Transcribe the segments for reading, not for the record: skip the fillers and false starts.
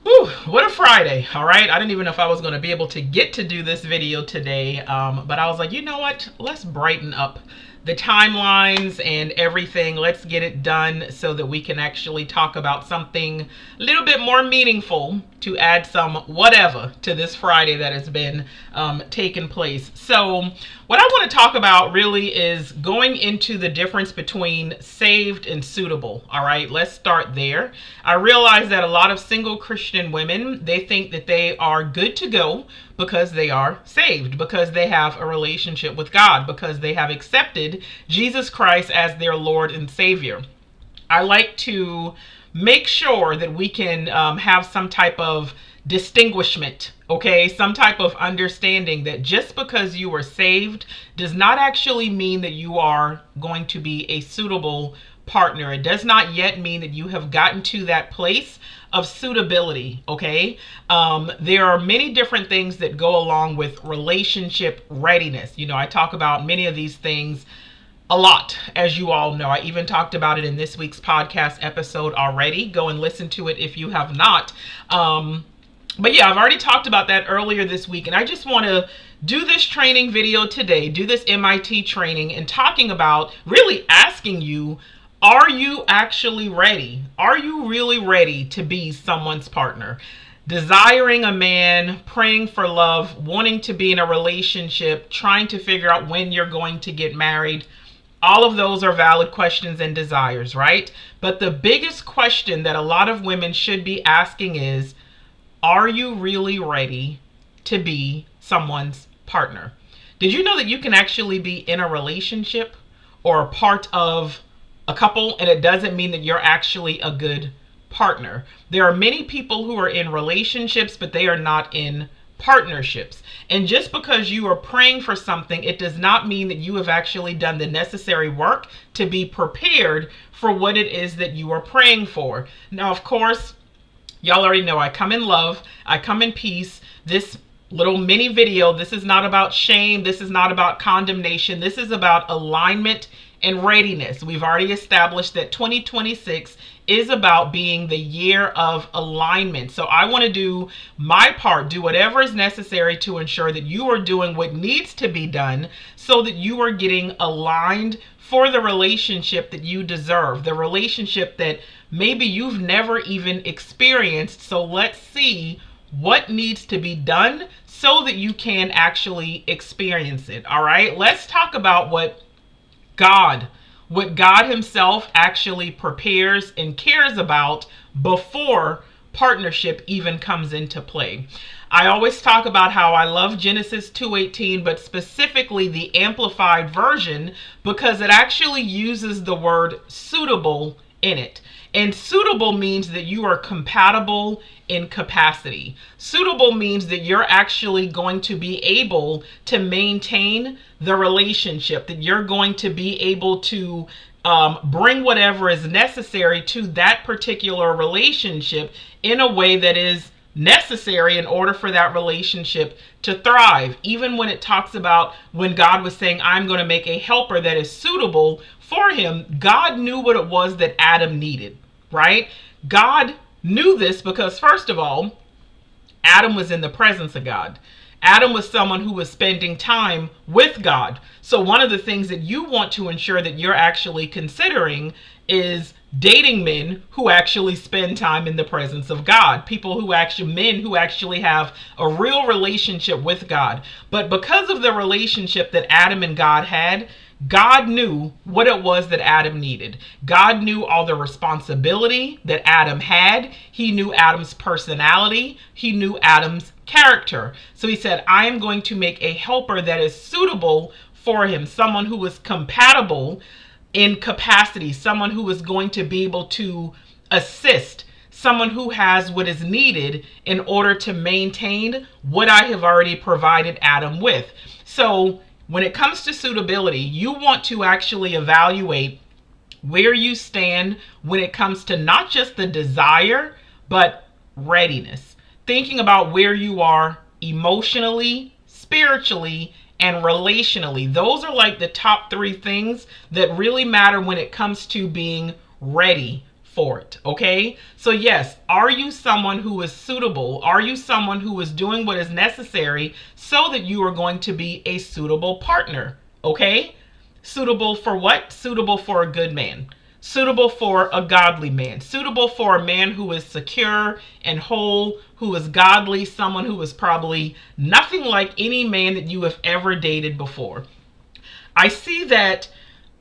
Whew, what a Friday, all right? I didn't even know if I was going to be able to get to do this video today, but I was like, you know what? Let's brighten up the timelines and everything. Let's get it done so that we can actually talk about something a little bit more meaningful to add some whatever to this Friday that has been taking place. So, what I want to talk about really is going into the difference between saved and suitable. All right, let's start there. I realize that a lot of single Christian women, they think that they are good to go because they are saved, because they have a relationship with God, because they have accepted Jesus Christ as their Lord and Savior. I like to make sure that we can have some type of distinguishment, okay? Some type of understanding that just because you are saved does not actually mean that you are going to be a suitable partner. It does not yet mean that you have gotten to that place of suitability, okay? There are many different things that go along with relationship readiness. You know, I talk about many of these things a lot, as you all know. I even talked about it in this week's podcast episode already. Go and listen to it if you have not. But yeah, I've already talked about that earlier this week, and I just want to do this training video today, do this MIT training, and talking about really asking you, are you actually ready? Are you really ready to be someone's partner? Desiring a man, praying for love, wanting to be in a relationship, trying to figure out when you're going to get married. All of those are valid questions and desires, right? But the biggest question that a lot of women should be asking is, are you really ready to be someone's partner? Did you know that you can actually be in a relationship or a part of a couple, and it doesn't mean that you're actually a good partner? There are many people who are in relationships, but they are not in partnerships. And just because you are praying for something, it does not mean that you have actually done the necessary work to be prepared for what it is that you are praying for. Now, of course, y'all already know I come in love, I come in peace. This little mini video, this is not about shame, this is not about condemnation, this is about alignment and readiness. We've already established that 2026 is about being the year of alignment. So I want to do my part, do whatever is necessary to ensure that you are doing what needs to be done so that you are getting aligned for the relationship that you deserve, the relationship that maybe you've never even experienced. So let's see what needs to be done so that you can actually experience it. All right, let's talk about what God Himself actually prepares and cares about before partnership even comes into play. I always talk about how I love Genesis 2:18, but specifically the amplified version, because it actually uses the word suitable in it. And suitable means that you are compatible in capacity. Suitable means that you're actually going to be able to maintain the relationship, that you're going to be able to bring whatever is necessary to that particular relationship in a way that is necessary in order for that relationship to thrive. Even when it talks about when God was saying, I'm going to make a helper that is suitable for him, God knew what it was that Adam needed, right? God knew this because, first of all, Adam was in the presence of God. Adam was someone who was spending time with God. So one of the things that you want to ensure that you're actually considering is dating men who actually spend time in the presence of God. Men who actually have a real relationship with God. But because of the relationship that Adam and God had, God knew what it was that Adam needed. God knew all the responsibility that Adam had. He knew Adam's personality. He knew Adam's character. So he said, I am going to make a helper that is suitable for him, someone who is compatible in capacity, someone who is going to be able to assist, someone who has what is needed in order to maintain what I have already provided Adam with. So when it comes to suitability, you want to actually evaluate where you stand when it comes to not just the desire, but readiness. Thinking about where you are emotionally, spiritually, and relationally. Those are like the top three things that really matter when it comes to being ready for it. Okay. So yes, are you someone who is suitable? Are you someone who is doing what is necessary so that you are going to be a suitable partner? Okay. Suitable for what? Suitable for a good man. Suitable for a godly man. Suitable for a man who is secure and whole, who is godly, someone who is probably nothing like any man that you have ever dated before. I see that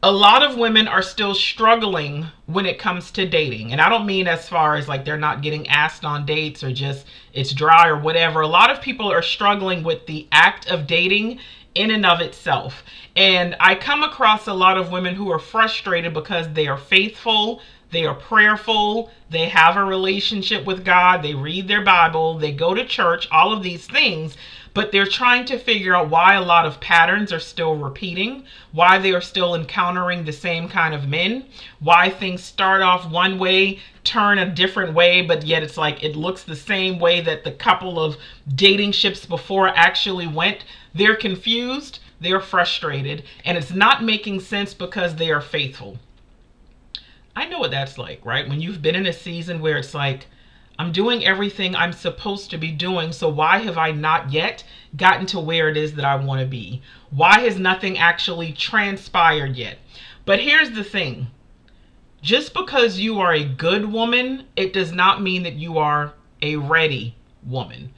a lot of women are still struggling when it comes to dating. And I don't mean as far as like they're not getting asked on dates or just it's dry or whatever. A lot of people are struggling with the act of dating in and of itself. And I come across a lot of women who are frustrated because they are faithful, they are prayerful, they have a relationship with God, they read their Bible, they go to church, all of these things, but they're trying to figure out why a lot of patterns are still repeating, why they are still encountering the same kind of men, why things start off one way, turn a different way, but yet it's like it looks the same way that the couple of dating ships before actually went. They're confused, they're frustrated, and it's not making sense because they are faithful. I know what that's like, right? When you've been in a season where it's like, I'm doing everything I'm supposed to be doing, so why have I not yet gotten to where it is that I want to be? Why has nothing actually transpired yet? But here's the thing. Just because you are a good woman, it does not mean that you are a ready woman.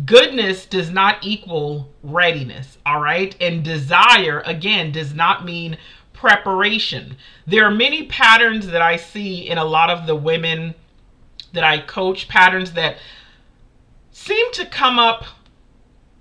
Goodness does not equal readiness, all right? And desire, again, does not mean preparation. There are many patterns that I see in a lot of the women that I coach, patterns that seem to come up,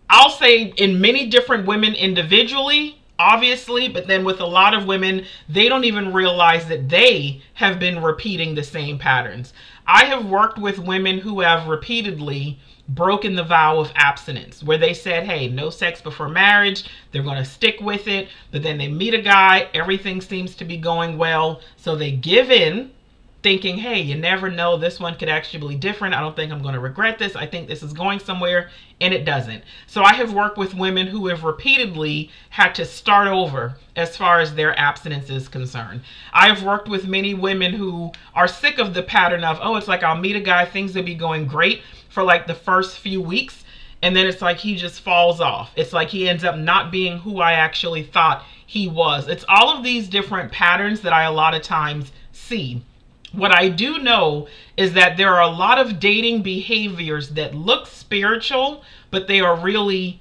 I'll say, in many different women individually, obviously, but then with a lot of women, they don't even realize that they have been repeating the same patterns. I have worked with women who have repeatedly broken the vow of abstinence, where they said, hey, no sex before marriage, they're going to stick with it, but then they meet a guy, everything seems to be going well, so they give in, thinking, hey, you never know, this one could actually be different. I don't think I'm going to regret this. I think this is going somewhere, and it doesn't. So I have worked with women who have repeatedly had to start over as far as their abstinence is concerned. I have worked with many women who are sick of the pattern of, oh, it's like I'll meet a guy, things will be going great for like the first few weeks, and then it's like he just falls off. It's like he ends up not being who I actually thought he was. It's all of these different patterns that I a lot of times see. What I do know is that there are a lot of dating behaviors that look spiritual, but they are really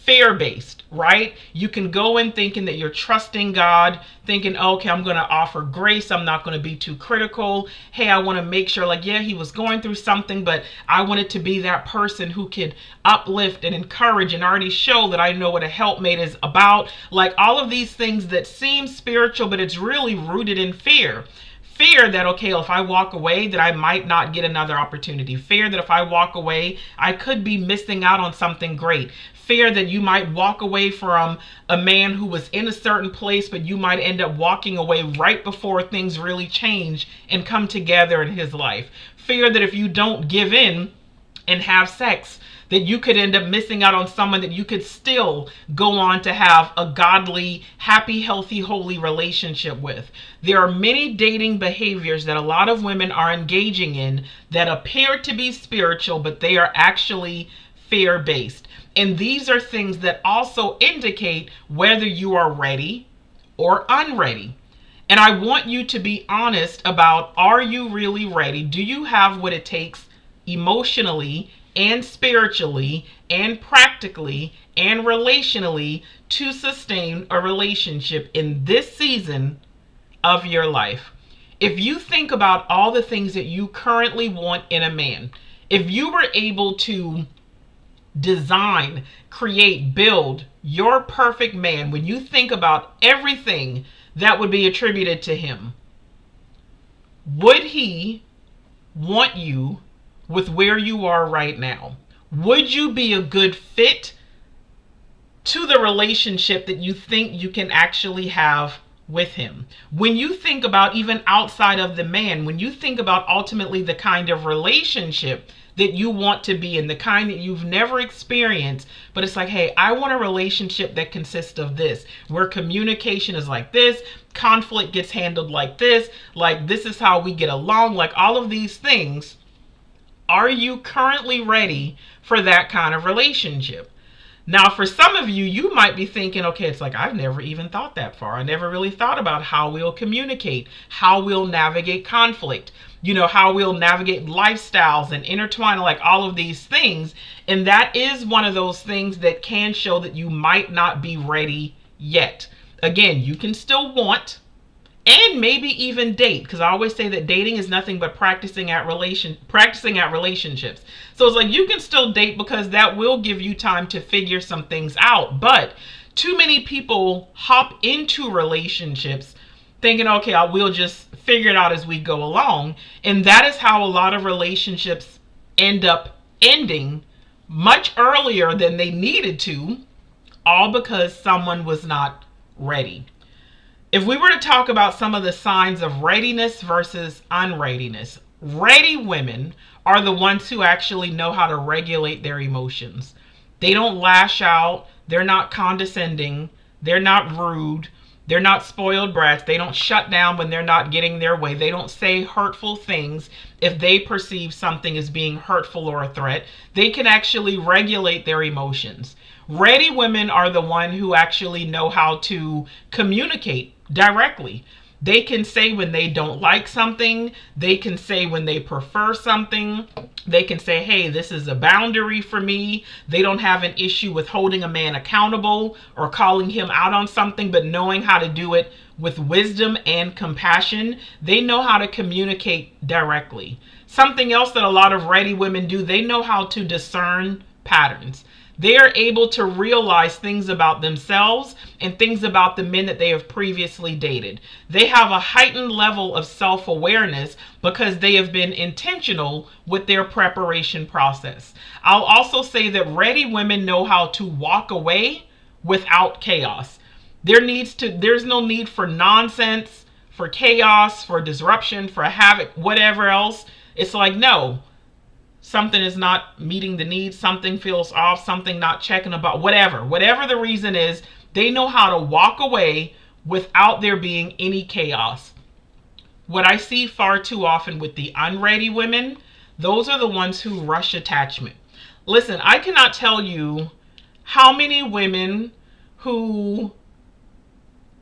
fear-based, right? You can go in thinking that you're trusting God, thinking, okay, I'm going to offer grace. I'm not going to be too critical. Hey, I want to make sure, like, yeah, he was going through something, but I wanted to be that person who could uplift and encourage and already show that I know what a helpmate is about. Like all of these things that seem spiritual, but it's really rooted in fear. Fear that, okay, if I walk away, that I might not get another opportunity. Fear that if I walk away, I could be missing out on something great. Fear that you might walk away from a man who was in a certain place, but you might end up walking away right before things really change and come together in his life. Fear that if you don't give in and have sex, that you could end up missing out on someone that you could still go on to have a godly, happy, healthy, holy relationship with. There are many dating behaviors that a lot of women are engaging in that appear to be spiritual, but they are actually fear-based. And these are things that also indicate whether you are ready or unready. And I want you to be honest about, are you really ready? Do you have what it takes emotionally and spiritually and practically and relationally to sustain a relationship in this season of your life? If you think about all the things that you currently want in a man, if you were able to design, create, build your perfect man, when you think about everything that would be attributed to him, would he want you with where you are right now? Would you be a good fit to the relationship that you think you can actually have with him? When you think about even outside of the man, when you think about ultimately the kind of relationship that you want to be in, the kind that you've never experienced. But it's like, hey, I want a relationship that consists of this, where communication is like this, conflict gets handled like this is how we get along, like all of these things. Are you currently ready for that kind of relationship? Now, for some of you, you might be thinking, okay, it's like, I've never even thought that far. I never really thought about how we'll communicate, how we'll navigate conflict, how we'll navigate lifestyles and intertwine, like all of these things. And that is one of those things that can show that you might not be ready yet. Again, you can still want and maybe even date, because I always say that dating is nothing but practicing at relationships. So it's like you can still date, because that will give you time to figure some things out. But too many people hop into relationships thinking, okay, I will just figure it out as we go along. And that is how a lot of relationships end up ending much earlier than they needed to, all because someone was not ready. If we were to talk about some of the signs of readiness versus unreadiness, ready women are the ones who actually know how to regulate their emotions. They don't lash out. They're not condescending. They're not rude. They're not spoiled brats. They don't shut down when they're not getting their way. They don't say hurtful things if they perceive something as being hurtful or a threat. They can actually regulate their emotions. Ready women are the one who actually know how to communicate directly. They can say when they don't like something. They can say when they prefer something. They can say, hey, this is a boundary for me. They don't have an issue with holding a man accountable or calling him out on something, but knowing how to do it with wisdom and compassion. They know how to communicate directly. Something else that a lot of ready women do, they know how to discern patterns. They are able to realize things about themselves and things about the men that they have previously dated. They have a heightened level of self-awareness because they have been intentional with their preparation process. I'll also say that ready women know how to walk away without chaos. There's no need for nonsense, for chaos, for disruption, for havoc, whatever else. It's like, no. Something is not meeting the needs, something feels off, something not checking about, whatever the reason is, they know how to walk away without there being any chaos. What I see far too often with the unready women, those are the ones who rush attachment. Listen, I cannot tell you how many women who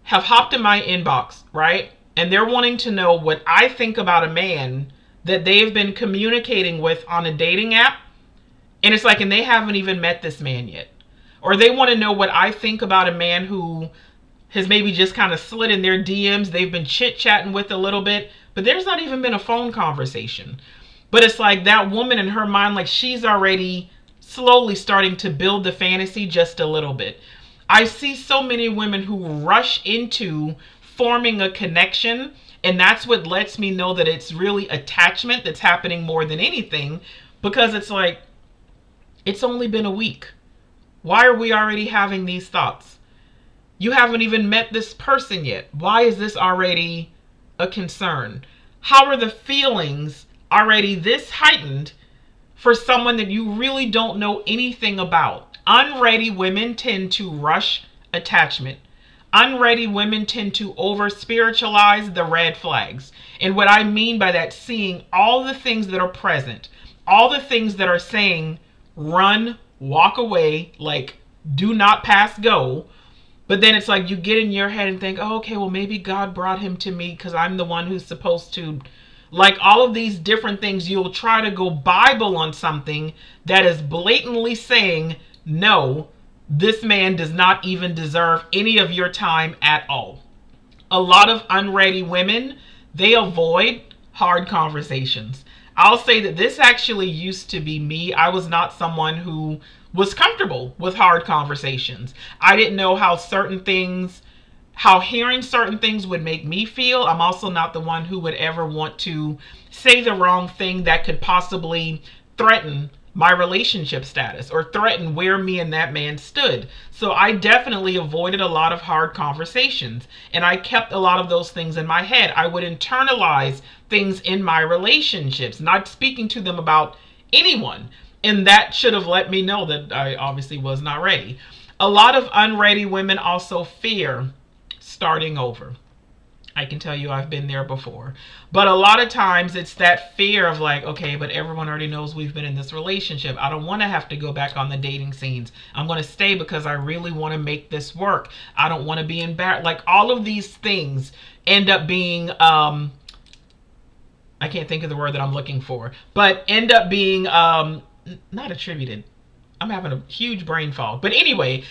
have hopped in my inbox, right? And they're wanting to know what I think about a man that they've been communicating with on a dating app. And it's like, and they haven't even met this man yet. Or they want to know what I think about a man who has maybe just kind of slid in their DMs. They've been chit-chatting with a little bit, but there's not even been a phone conversation. But it's like that woman in her mind, like she's already slowly starting to build the fantasy just a little bit. I see so many women who rush into forming a connection, and that's what lets me know that it's really attachment that's happening more than anything, because it's like, it's only been a week. Why are we already having these thoughts? You haven't even met this person yet. Why is this already a concern? How are the feelings already this heightened for someone that you really don't know anything about? Unready women tend to rush attachment. Unready women tend to over-spiritualize the red flags. And what I mean by that, seeing all the things that are present, all the things that are saying, run, walk away, like, do not pass go. But then it's like you get in your head and think, oh, okay, well, maybe God brought him to me because I'm the one who's supposed to. Like all of these different things, you'll try to go Bible on something that is blatantly saying, no, this man does not even deserve any of your time at all. A lot of unready women, they avoid hard conversations. I'll say that this actually used to be me. I was not someone who was comfortable with hard conversations. I didn't know how hearing certain things would make me feel. I'm also not the one who would ever want to say the wrong thing that could possibly threaten my relationship status or threaten where me and that man stood. So I definitely avoided a lot of hard conversations, and I kept a lot of those things in my head. I would internalize things in my relationships, not speaking to them about anyone. And that should have let me know that I obviously was not ready. A lot of unready women also fear starting over. I can tell you I've been there before. But a lot of times it's that fear of like, okay, but everyone already knows we've been in this relationship. I don't want to have to go back on the dating scenes. I'm going to stay because I really want to make this work. I don't want to be embarrassed. Like all of these things end up being I can't think of the word that I'm looking for, but end up being not attributed. I'm having a huge brain fog. But anyway,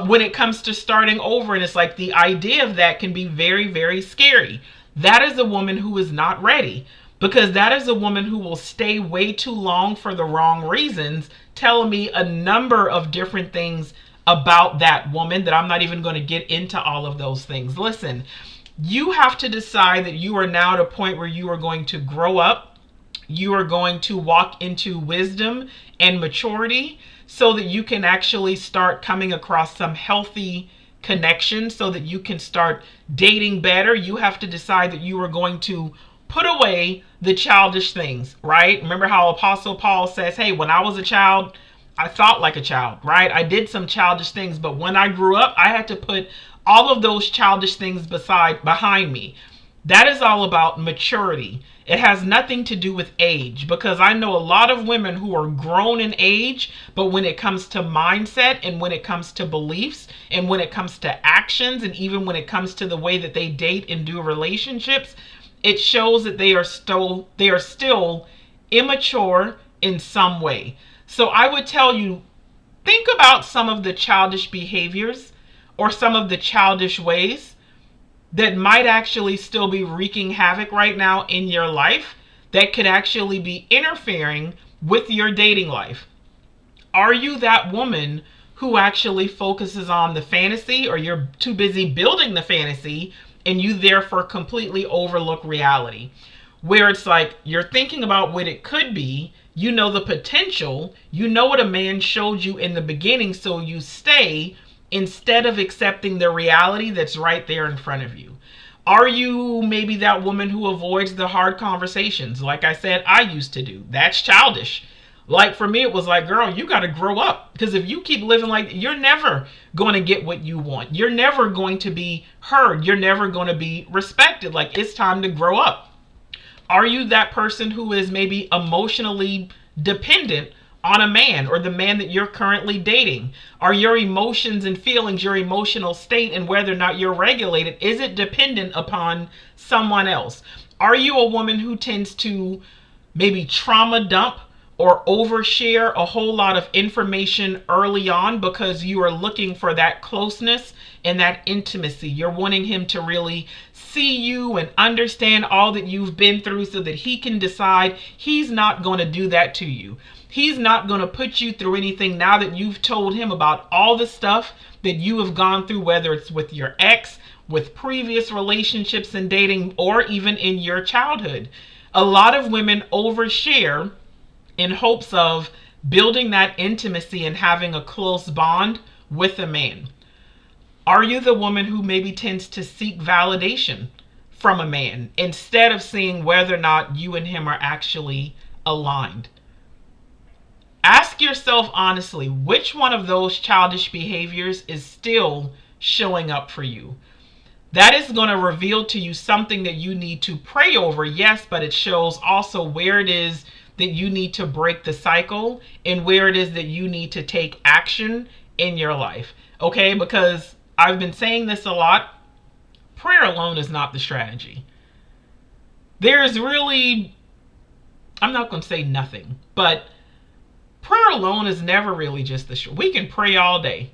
when it comes to starting over, and it's like the idea of that can be very, very scary. That is a woman who is not ready, because that is a woman who will stay way too long for the wrong reasons, telling me a number of different things about that woman that I'm not even going to get into all of those things. Listen, you have to decide that you are now at a point where you are going to grow up. You are going to walk into wisdom and maturity so that you can actually start coming across some healthy connections so that you can start dating better. You have to decide that you are going to put away the childish things, right? Remember how Apostle Paul says, hey, when I was a child, I thought like a child, right? I did some childish things, but when I grew up, I had to put all of those childish things behind me. That is all about maturity. It has nothing to do with age, because I know a lot of women who are grown in age, but when it comes to mindset and when it comes to beliefs and when it comes to actions and even when it comes to the way that they date and do relationships, it shows that they are still immature in some way. So I would tell you, think about some of the childish behaviors or some of the childish ways that might actually still be wreaking havoc right now in your life, that could actually be interfering with your dating life. Are you that woman who actually focuses on the fantasy, or you're too busy building the fantasy and you therefore completely overlook reality? Where it's like you're thinking about what it could be, you know the potential, you know what a man showed you in the beginning, so you stay instead of accepting the reality that's right there in front of you. Are you maybe that woman who avoids the hard conversations? Like I said, I used to do. That's childish. Like for me, it was like, girl, you got to grow up. Because if you keep living like, you're never going to get what you want. You're never going to be heard. You're never going to be respected. Like, it's time to grow up. Are you that person who is maybe emotionally dependent on a man or the man that you're currently dating? Are your emotions and feelings, your emotional state and whether or not you're regulated, is it dependent upon someone else? Are you a woman who tends to maybe trauma dump or overshare a whole lot of information early on because you are looking for that closeness and that intimacy? You're wanting him to really see you and understand all that you've been through so that he can decide he's not going to do that to you. He's not going to put you through anything now that you've told him about all the stuff that you have gone through, whether it's with your ex, with previous relationships and dating, or even in your childhood. A lot of women overshare in hopes of building that intimacy and having a close bond with a man. Are you the woman who maybe tends to seek validation from a man instead of seeing whether or not you and him are actually aligned? Ask yourself honestly, which one of those childish behaviors is still showing up for you? That is going to reveal to you something that you need to pray over, yes, but it shows also where it is that you need to break the cycle and where it is that you need to take action in your life. Okay, because I've been saying this a lot. Prayer alone is not the strategy. There's really, I'm not going to say nothing, but prayer alone is never really just we can pray all day.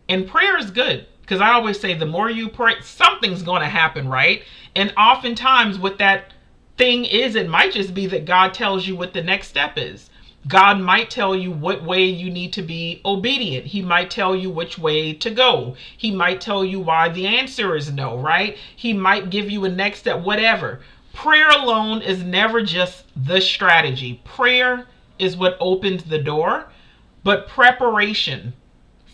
And prayer is good, because I always say the more you pray, something's going to happen, right? And oftentimes what that thing is, it might just be that God tells you what the next step is. God might tell you what way you need to be obedient. He might tell you which way to go. He might tell you why the answer is no, right? He might give you a next step, whatever. Prayer alone is never just the strategy. Prayer is what opens the door, but preparation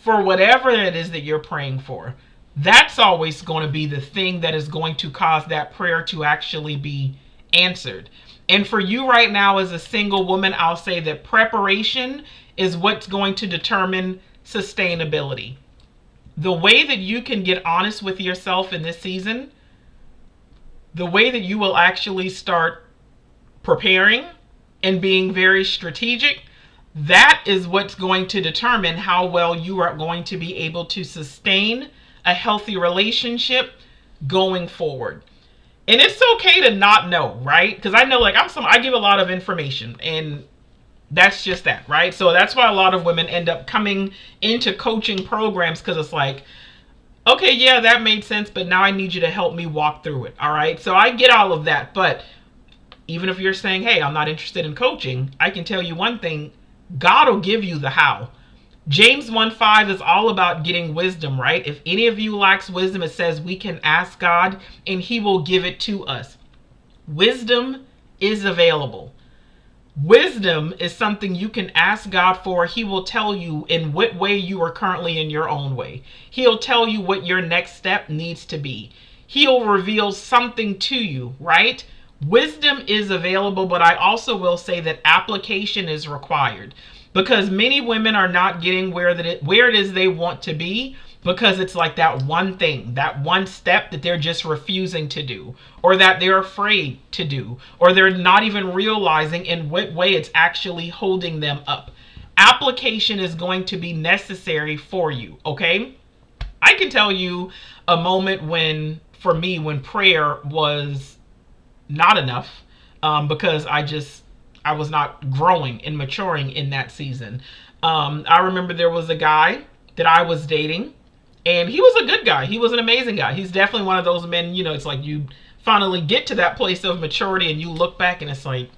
for whatever it is that you're praying for, that's always going to be the thing that is going to cause that prayer to actually be answered. And for you right now as a single woman, I'll say that preparation is what's going to determine sustainability. The way that you can get honest with yourself in this season, the way that you will actually start preparing and being very strategic, that is what's going to determine how well you are going to be able to sustain a healthy relationship going forward. And it's okay to not know, right? Because I know, like, I give a lot of information, and that's just that, right? So that's why a lot of women end up coming into coaching programs, because it's like, okay, yeah, that made sense, but now I need you to help me walk through it. All right. So I get all of that. But even if you're saying, hey, I'm not interested in coaching, I can tell you one thing: God will give you the how. James 1:5 is all about getting wisdom, right? If any of you lacks wisdom, it says we can ask God and he will give it to us. Wisdom is available. Wisdom is something you can ask God for. He will tell you in what way you are currently in your own way. He'll tell you what your next step needs to be. He'll reveal something to you, right? Wisdom is available, but I also will say that application is required, because many women are not getting where it is they want to be, because it's like that one thing, that one step that they're just refusing to do, or that they're afraid to do, or they're not even realizing in what way it's actually holding them up. Application is going to be necessary for you, okay? I can tell you a moment when, for me, when prayer was not enough, because I was not growing and maturing in that season. I remember there was a guy that I was dating, and he was a good guy. He was an amazing guy. He's definitely one of those men, it's like you finally get to that place of maturity and you look back and it's like,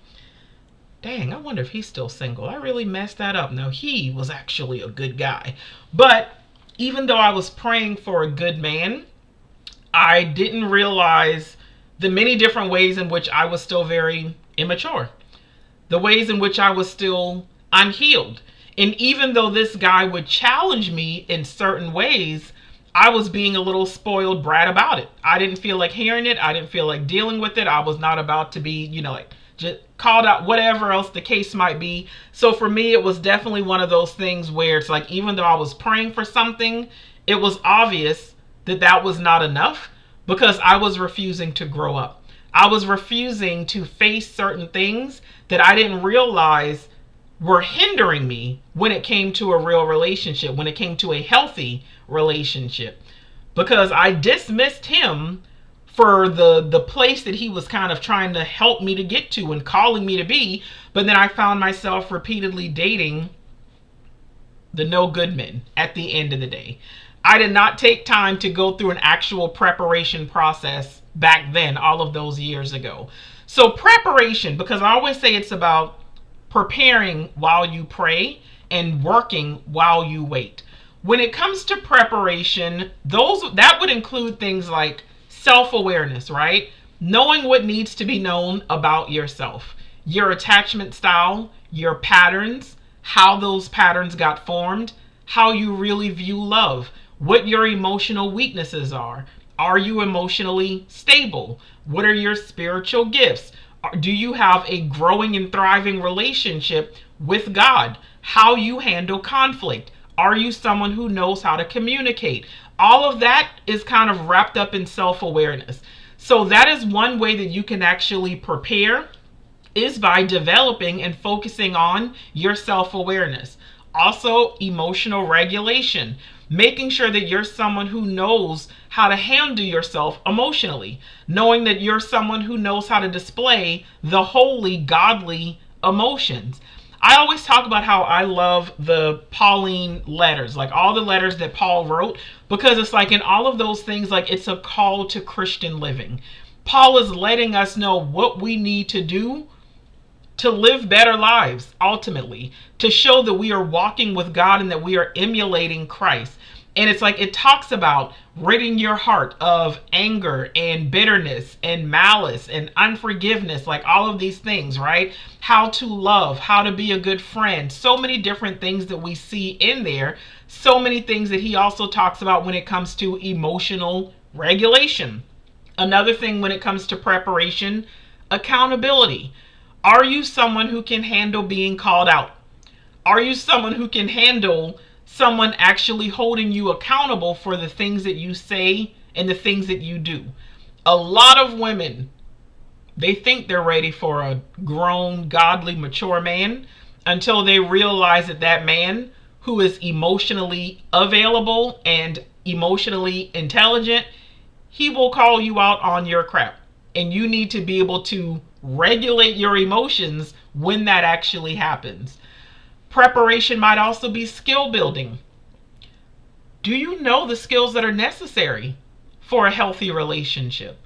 dang, I wonder if he's still single. I really messed that up. Now, he was actually a good guy. But even though I was praying for a good man, I didn't realize the many different ways in which I was still very immature, the ways in which I was still unhealed. And even though this guy would challenge me in certain ways, I was being a little spoiled brat about it. I didn't feel like hearing it. I didn't feel like dealing with it. I was not about to be, like just called out, whatever else the case might be. So for me, it was definitely one of those things where it's like, even though I was praying for something, it was obvious that that was not enough, because I was refusing to grow up. I was refusing to face certain things that I didn't realize were hindering me when it came to a real relationship, when it came to a healthy relationship, because I dismissed him for the place that he was kind of trying to help me to get to and calling me to be. But then I found myself repeatedly dating the no good men at the end of the day. I did not take time to go through an actual preparation process back then, all of those years ago. So preparation, because I always say it's about preparing while you pray and working while you wait. When it comes to preparation, that would include things like self-awareness, right? Knowing what needs to be known about yourself, your attachment style, your patterns, how those patterns got formed, how you really view love, what your emotional weaknesses are. Are you emotionally stable? What are your spiritual gifts? Do you have a growing and thriving relationship with God? How you handle conflict? Are you someone who knows how to communicate? All of that is kind of wrapped up in self-awareness. So that is one way that you can actually prepare, is by developing and focusing on your self-awareness. Also, emotional regulation, making sure that you're someone who knows how to handle yourself emotionally, knowing that you're someone who knows how to display the holy, godly emotions. I always talk about how I love the Pauline letters, like all the letters that Paul wrote, because it's like in all of those things, like it's a call to Christian living. Paul is letting us know what we need to do to live better lives, ultimately, to show that we are walking with God and that we are emulating Christ. And it's like it talks about ridding your heart of anger and bitterness and malice and unforgiveness, like all of these things, right? How to love, how to be a good friend. So many different things that we see in there. So many things that he also talks about when it comes to emotional regulation. Another thing when it comes to preparation, Accountability. Are you someone who can handle being called out? Are you someone who can handle someone actually holding you accountable for the things that you say and the things that you do? A lot of women, they think they're ready for a grown, godly, mature man until they realize that that man who is emotionally available and emotionally intelligent, he will call you out on your crap. And you need to be able to regulate your emotions when that actually happens. Preparation might also be skill building. Do you know the skills that are necessary for a healthy relationship?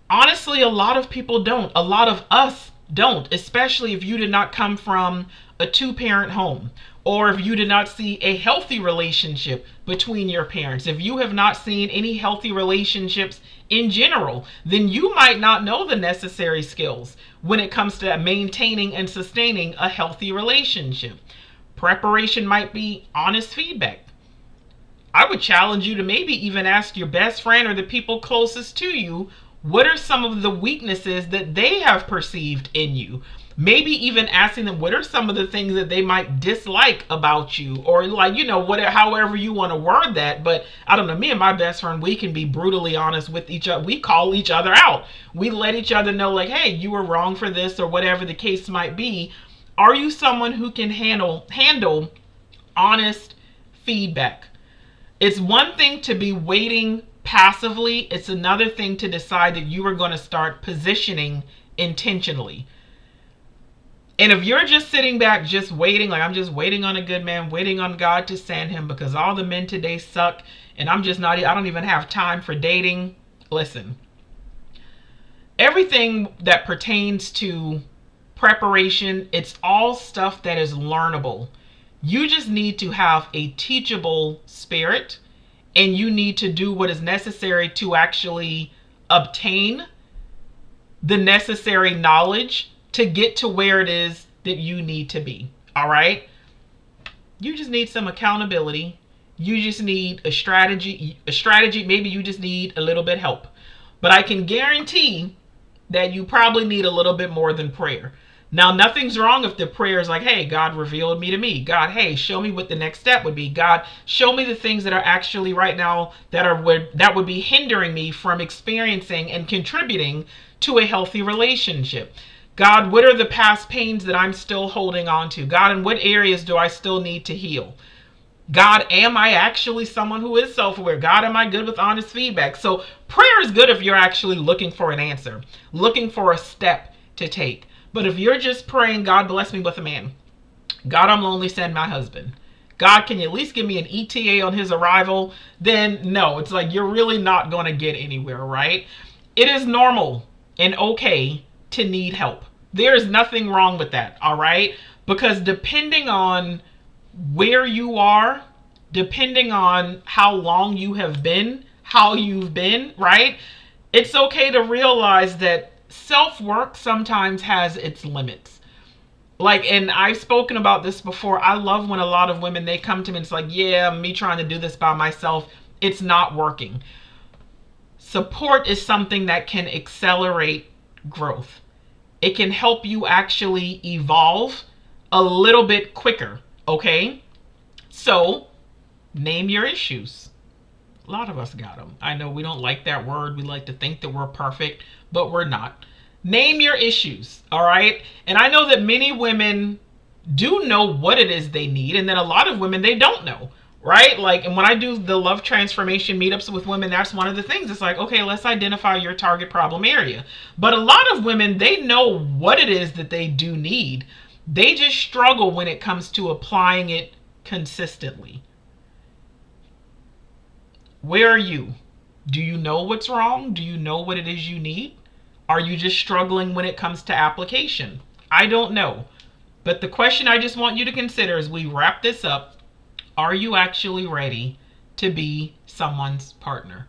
Honestly, a lot of people don't. A lot of us don't, especially if you did not come from a two-parent home, or if you did not see a healthy relationship between your parents. If you have not seen any healthy relationships in general, then you might not know the necessary skills when it comes to maintaining and sustaining a healthy relationship. Preparation might be honest feedback. I would challenge you to maybe even ask your best friend or the people closest to you, what are some of the weaknesses that they have perceived in you? Maybe even asking them, what are some of the things that they might dislike about you? Or like, whatever, however you want to word that. But I don't know, me and my best friend, we can be brutally honest with each other. We call each other out. We let each other know, like, hey, you were wrong for this, or whatever the case might be. Are you someone who can handle honest feedback? It's one thing to be waiting passively. It's another thing to decide that you are going to start positioning intentionally. And if you're just sitting back, just waiting, like I'm just waiting on a good man, waiting on God to send him because all the men today suck and I don't even have time for dating. Listen, everything that pertains to preparation, it's all stuff that is learnable. You just need to have a teachable spirit, and you need to do what is necessary to actually obtain the necessary knowledge to get to where it is that you need to be. All right? You just need some accountability. You just need a strategy. Maybe you just need a little bit help. But I can guarantee that you probably need a little bit more than prayer. Now, nothing's wrong if the prayer is like, hey, God revealed me to me. God, hey, show me what the next step would be. God, show me the things that are actually right now that would be hindering me from experiencing and contributing to a healthy relationship. God, what are the past pains that I'm still holding on to? God, in what areas do I still need to heal? God, am I actually someone who is self-aware? God, am I good with honest feedback? So prayer is good if you're actually looking for an answer, looking for a step to take. But if you're just praying, God bless me with a man. God, I'm lonely, send my husband. God, can you at least give me an ETA on his arrival? Then no, it's like you're really not going to get anywhere, right? It is normal and okay to need help. There is nothing wrong with that, all right? Because depending on where you are, depending on how long you have been, how you've been, right? It's okay to realize that self-work sometimes has its limits. Like, and I've spoken about this before. I love when a lot of women, they come to me and it's like, yeah, me trying to do this by myself, it's not working. Support is something that can accelerate growth. It can help you actually evolve a little bit quicker, okay? So, name your issues. A lot of us got them. I know we don't like that word. We like to think that we're perfect, but we're not. Name your issues, all right? And I know that many women do know what it is they need, and then a lot of women, they don't know, right? Like, and when I do the love transformation meetups with women, that's one of the things. It's like, okay, let's identify your target problem area. But a lot of women, they know what it is that they do need. They just struggle when it comes to applying it consistently. Where are you? Do you know what's wrong? Do you know what it is you need? Are you just struggling when it comes to application? I don't know. But the question I just want you to consider as we wrap this up, are you actually ready to be someone's partner?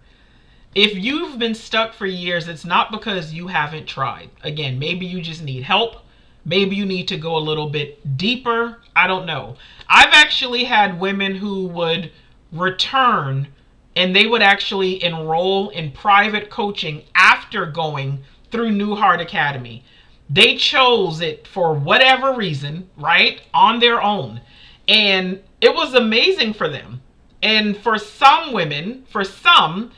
If you've been stuck for years, it's not because you haven't tried. Again, maybe you just need help. Maybe you need to go a little bit deeper. I don't know. I've actually had women who would return and they would actually enroll in private coaching after going through New Heart Academy. They chose it for whatever reason, right? On their own. And it was amazing for them. And for some women, for some,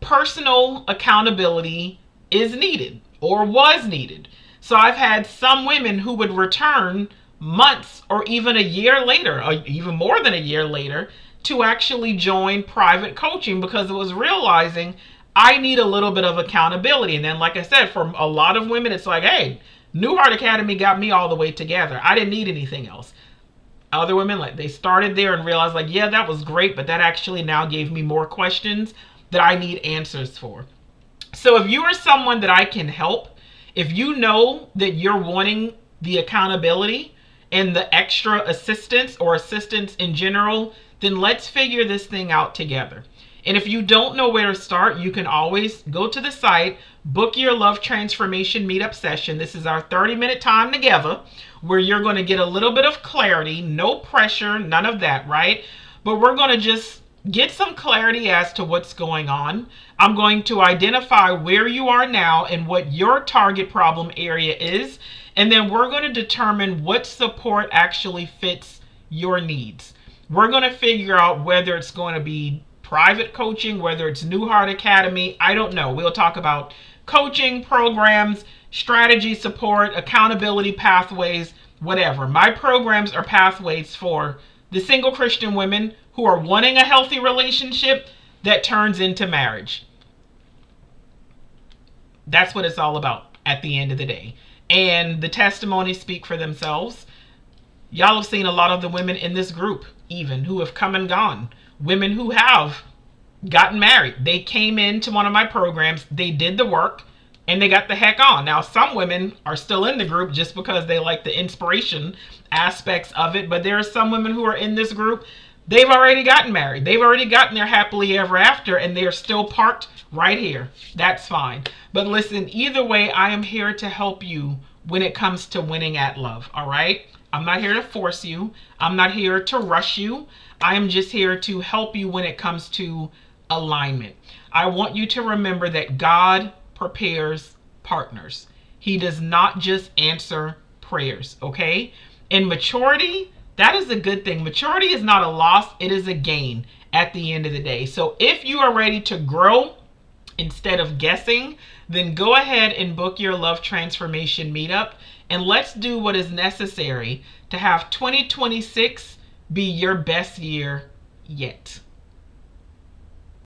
personal accountability is needed or was needed. So I've had some women who would return months or even a year later, or even more than a year later, to actually join private coaching because it was realizing I need a little bit of accountability. And then, like I said, for a lot of women, it's like, hey, New Heart Academy got me all the way together. I didn't need anything else. Other women, like, they started there and realized, like, yeah, that was great, but that actually now gave me more questions that I need answers for. So if you are someone that I can help, if you know that you're wanting the accountability and the extra assistance or assistance in general, then let's figure this thing out together. And if you don't know where to start, you can always go to the site, book your Love Transformation Meetup session. This is our 30-minute time together where you're going to get a little bit of clarity, no pressure, none of that, right? But we're going to just get some clarity as to what's going on. I'm going to identify where you are now and what your target problem area is. And then we're going to determine what support actually fits your needs. We're going to figure out whether it's going to be private coaching, whether it's New Heart Academy. I don't know. We'll talk about coaching programs, strategy support, accountability pathways, whatever. My programs are pathways for the single Christian women who are wanting a healthy relationship that turns into marriage. That's what it's all about at the end of the day. And the testimonies speak for themselves. Y'all have seen a lot of the women in this group, even, who have come and gone. Women who have gotten married. They came into one of my programs, they did the work, and they got the heck on. Now, some women are still in the group just because they like the inspiration aspects of it, but there are some women who are in this group, they've already gotten married. They've already gotten their happily ever after, and they're still parked right here. That's fine. But listen, either way, I am here to help you when it comes to winning at love, all right? I'm not here to force you. I'm not here to rush you. I am just here to help you when it comes to alignment. I want you to remember that God prepares partners. He does not just answer prayers, okay? And maturity, that is a good thing. Maturity is not a loss, it is a gain at the end of the day. So if you are ready to grow instead of guessing, then go ahead and book your Love Transformation Meetup, and let's do what is necessary to have 2026 be your best year yet.